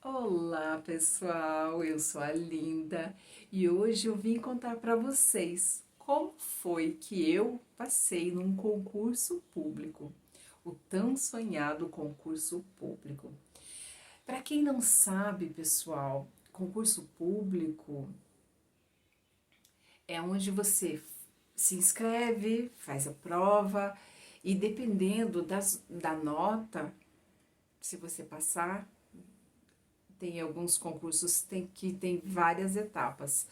Olá pessoal, eu sou a Linda e hoje eu vim contar para vocês como foi que eu passei num concurso público, o tão sonhado concurso público. Para quem não sabe, pessoal, concurso público é onde você se inscreve, faz a prova e dependendo da nota, se você passar, tem alguns concursos que tem várias etapas.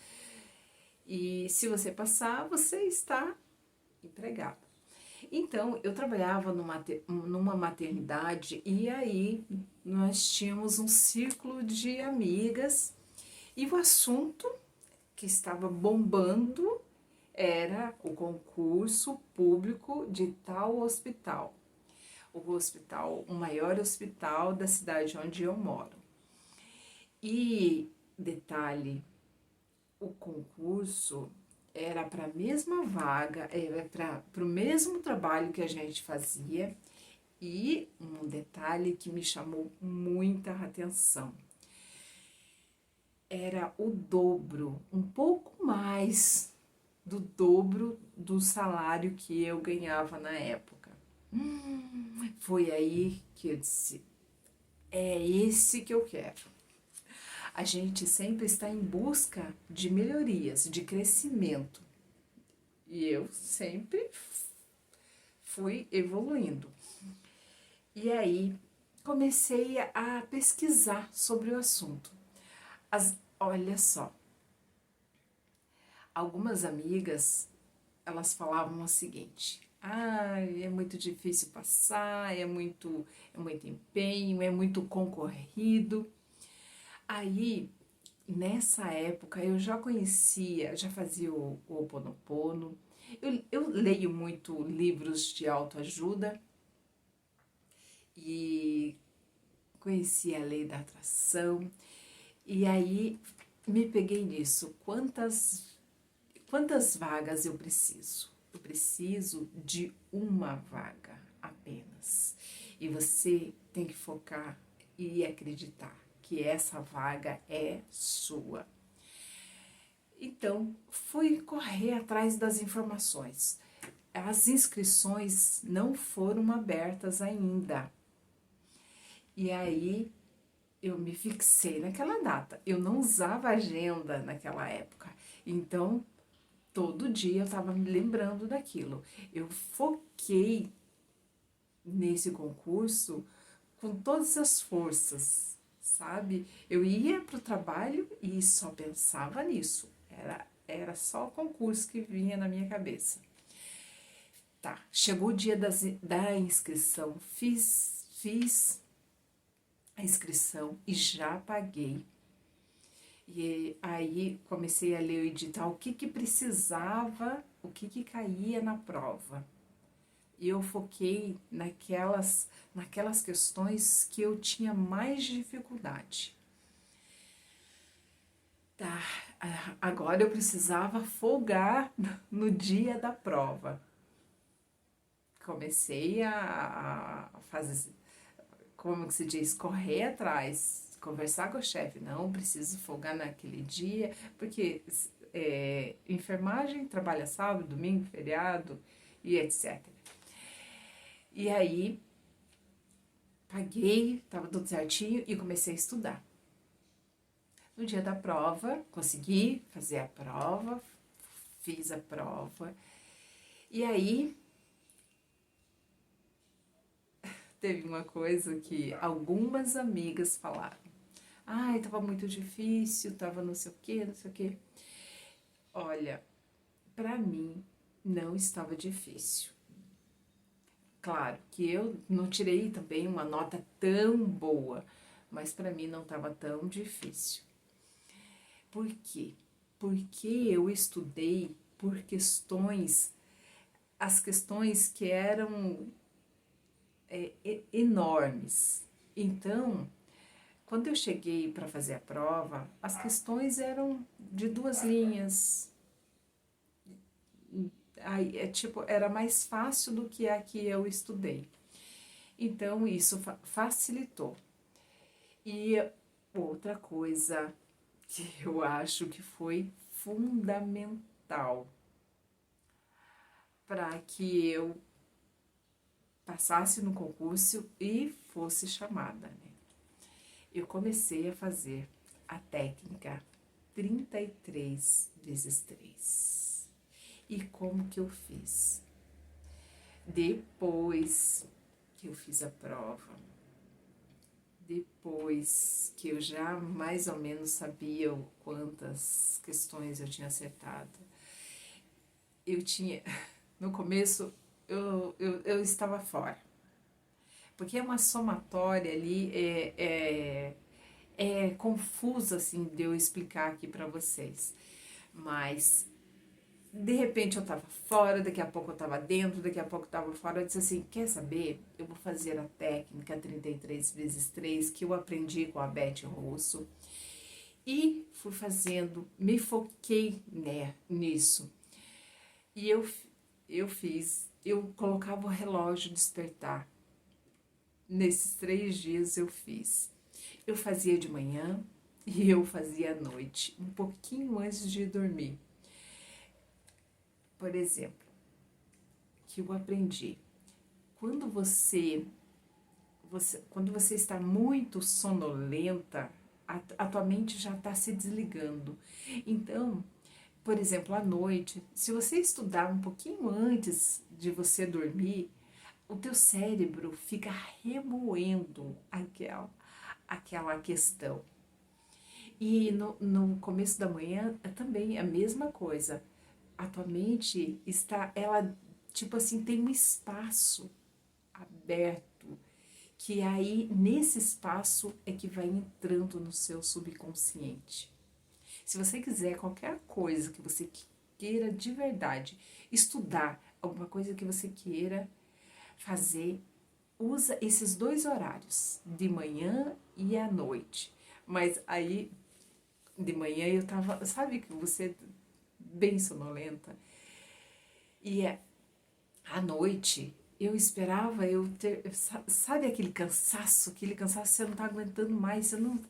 E se você passar, você está empregado. Então, eu trabalhava numa maternidade e aí nós tínhamos um círculo de amigas e o assunto que estava bombando era o concurso público de tal hospital. O maior hospital da cidade onde eu moro. E detalhe, o concurso era para a mesma vaga, era para o mesmo trabalho que a gente fazia, e um detalhe que me chamou muita atenção. Era o dobro, um pouco mais do dobro do salário que eu ganhava na época. Foi aí que eu disse, é esse que eu quero. A gente sempre está em busca de melhorias, de crescimento. E eu sempre fui evoluindo. E aí comecei a pesquisar sobre o assunto. Olha só, algumas amigas, elas falavam o seguinte: ah, é muito difícil passar, é muito empenho, é muito concorrido. Aí, nessa época, eu já conhecia, já fazia o Ho'oponopono. Eu leio muito livros de autoajuda e conhecia a lei da atração. E aí me peguei nisso. Quantas vagas eu preciso? Eu preciso de uma vaga apenas. E você tem que focar e acreditar que essa vaga é sua. Então, fui correr atrás das informações. As inscrições não foram abertas ainda. E aí eu me fixei naquela data. Eu não usava agenda naquela época. Então, todo dia eu estava me lembrando daquilo. Eu foquei nesse concurso com todas as forças, sabe? Eu ia para o trabalho e só pensava nisso. Era só o concurso que vinha na minha cabeça. Tá, chegou o dia da inscrição, fiz a inscrição e já paguei. E aí comecei a ler o edital, o que precisava, o que caía na prova. E eu foquei naquelas questões que eu tinha mais dificuldade. Tá, agora eu precisava folgar no dia da prova. Comecei a fazer, como que se diz, correr atrás, conversar com o chefe. Não, preciso folgar naquele dia, porque enfermagem trabalha sábado, domingo, feriado e etc. E aí, paguei, estava tudo certinho e comecei a estudar. No dia da prova, consegui fazer a prova, fiz a prova. E aí, teve uma coisa que algumas amigas falaram. Ai, tava muito difícil, tava não sei o quê, não sei o quê. Olha, pra mim não estava difícil. Claro que eu não tirei também uma nota tão boa, mas pra mim não estava tão difícil. Por quê? Porque eu estudei por as questões que eram enormes. Então, quando eu cheguei para fazer a prova, as questões eram de 2 linhas. Aí, era mais fácil do que a que eu estudei. Então, isso facilitou. E Outra coisa que eu acho que foi fundamental para que eu passasse no concurso e fosse chamada, né? Eu comecei a fazer a técnica 33 vezes 3. E como que eu fiz? Depois que eu fiz a prova, depois que eu já mais ou menos sabia quantas questões eu tinha acertado, eu tinha, no começo, eu estava fora. Porque é uma somatória ali, é confusa, assim, de eu explicar aqui para vocês. Mas, de repente eu tava fora, daqui a pouco eu tava dentro, daqui a pouco eu tava fora. Eu disse assim, quer saber? Eu vou fazer a técnica 33 vezes 3 que eu aprendi com a Beth Russo. E fui fazendo, me foquei, né, nisso. E eu colocava o relógio despertar. Nesses 3 dias eu fiz. Eu fazia de manhã e eu fazia à noite, um pouquinho antes de dormir. Por exemplo, que eu aprendi. Quando quando você está muito sonolenta, a tua mente já está se desligando. Então, por exemplo, à noite, se você estudar um pouquinho antes de você dormir, o teu cérebro fica remoendo aquela questão. E no começo da manhã é também a mesma coisa. A tua mente está, ela, tipo assim, tem um espaço aberto, que aí, nesse espaço, é que vai entrando no seu subconsciente. Se você quiser qualquer coisa que você queira de verdade, estudar alguma coisa que você queira fazer, usa esses 2 horários, de manhã e à noite. Mas aí, de manhã eu tava, sabe que você bem sonolenta? E à noite eu esperava eu ter, sabe aquele cansaço que você não tá aguentando mais, você não,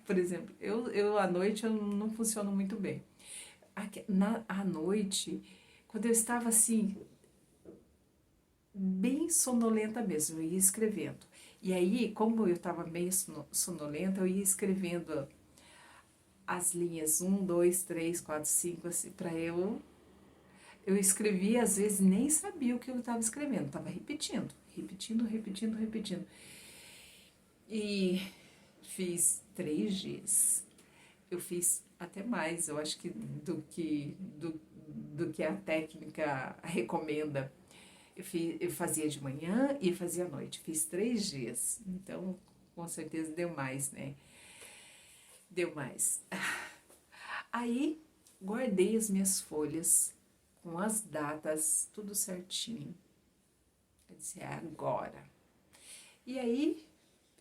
por exemplo, eu à noite eu não funciono muito bem. À noite, quando eu estava assim, bem sonolenta mesmo, eu ia escrevendo. E aí, como eu estava bem sonolenta, eu ia escrevendo as linhas 1, 2, 3, 4, 5, assim, para eu escrevia, às vezes nem sabia o que eu estava escrevendo, estava repetindo, repetindo, repetindo, repetindo. E fiz 3 dias. Eu fiz até mais, eu acho que do que a técnica recomenda. Eu fazia de manhã e fazia à noite. Fiz 3 dias. Então, com certeza deu mais, né? Deu mais. Aí, guardei as minhas folhas com as datas, tudo certinho. Eu disse, é agora. E aí,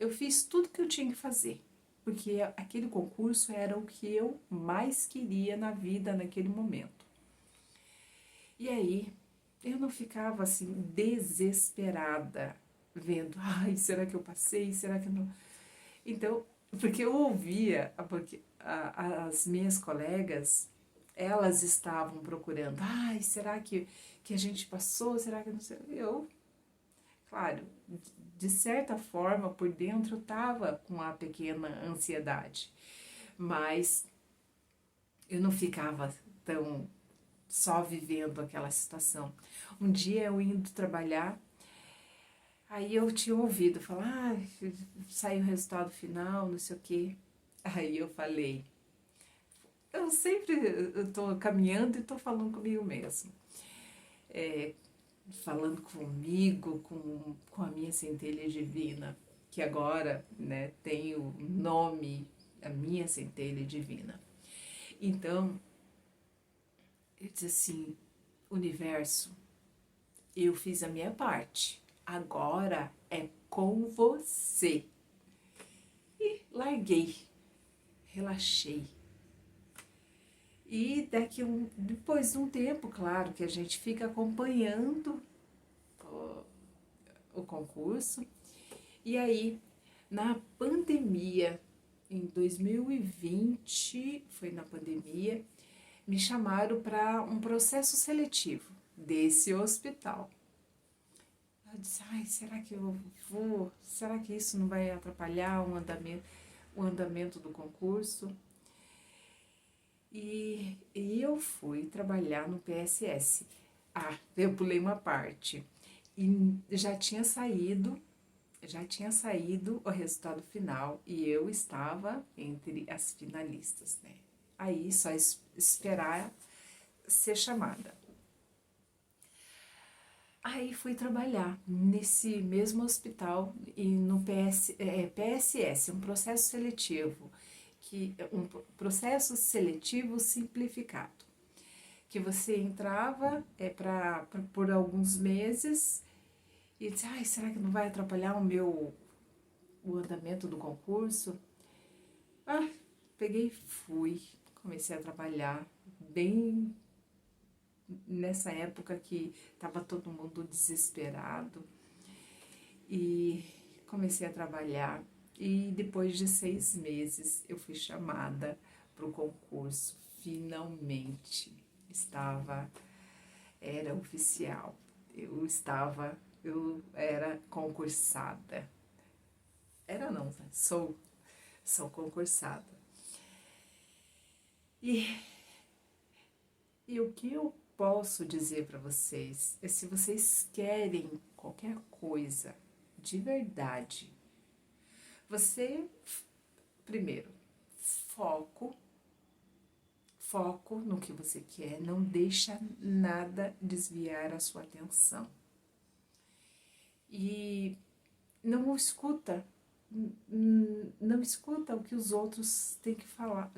eu fiz tudo que eu tinha que fazer. Porque aquele concurso era o que eu mais queria na vida naquele momento. E aí, eu não ficava assim, desesperada, vendo, ai, será que eu passei? Será que eu não. Então, porque eu ouvia, porque as minhas colegas, elas estavam procurando, ai, será que a gente passou? Será que não sei? Eu, claro, de certa forma, por dentro, eu estava com uma pequena ansiedade, mas eu não ficava tão só vivendo aquela situação. Um dia eu indo trabalhar, aí eu tinha ouvido falar, ah, saiu o resultado final, não sei o quê. Aí eu falei, eu sempre estou caminhando e estou falando comigo mesmo. Falando comigo, com a minha centelha divina, que agora, né, tem o nome, a minha centelha divina. Então, eu disse assim, universo, eu fiz a minha parte, agora é com você. E larguei, relaxei. E depois de um tempo, claro, que a gente fica acompanhando o concurso. E aí, na pandemia, em 2020, foi na pandemia, me chamaram para um processo seletivo desse hospital. Eu disse, ai, será que eu vou? Será que isso não vai atrapalhar o andamento do concurso? E eu fui trabalhar no PSS. Ah, eu pulei uma parte. E já tinha saído o resultado final e eu estava entre as finalistas, né? Aí só esperar ser chamada. Aí fui trabalhar nesse mesmo hospital e no PSS, um processo seletivo, um processo seletivo simplificado, que você entrava por alguns meses e disse, ai, será que não vai atrapalhar o andamento do concurso? Ah, peguei e fui, comecei a trabalhar bem nessa época que estava todo mundo desesperado e comecei a trabalhar e depois de 6 meses eu fui chamada para o concurso, finalmente era oficial, eu era concursada, era não, né? Sou concursada. E o que eu posso dizer para vocês é, se vocês querem qualquer coisa de verdade, você, primeiro, foco, foco no que você quer, não deixa nada desviar a sua atenção. E não escuta, não escuta o que os outros têm que falar,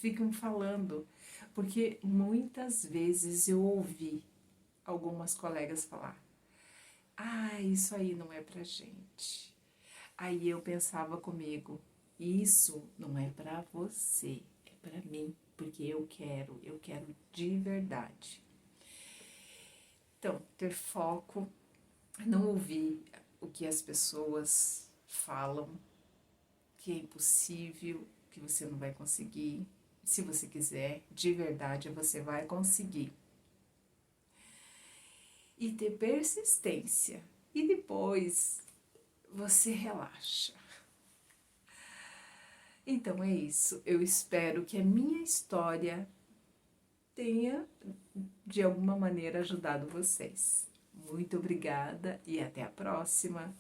ficam falando, porque muitas vezes eu ouvi algumas colegas falar, ah, isso aí não é pra gente. Aí eu pensava comigo, isso não é pra você, é pra mim, porque eu quero de verdade. Então, ter foco, não ouvir o que as pessoas falam, que é impossível, que você não vai conseguir. Se você quiser, de verdade, você vai conseguir. E ter persistência. E depois você relaxa. Então é isso. Eu espero que a minha história tenha, de alguma maneira, ajudado vocês. Muito obrigada e até a próxima!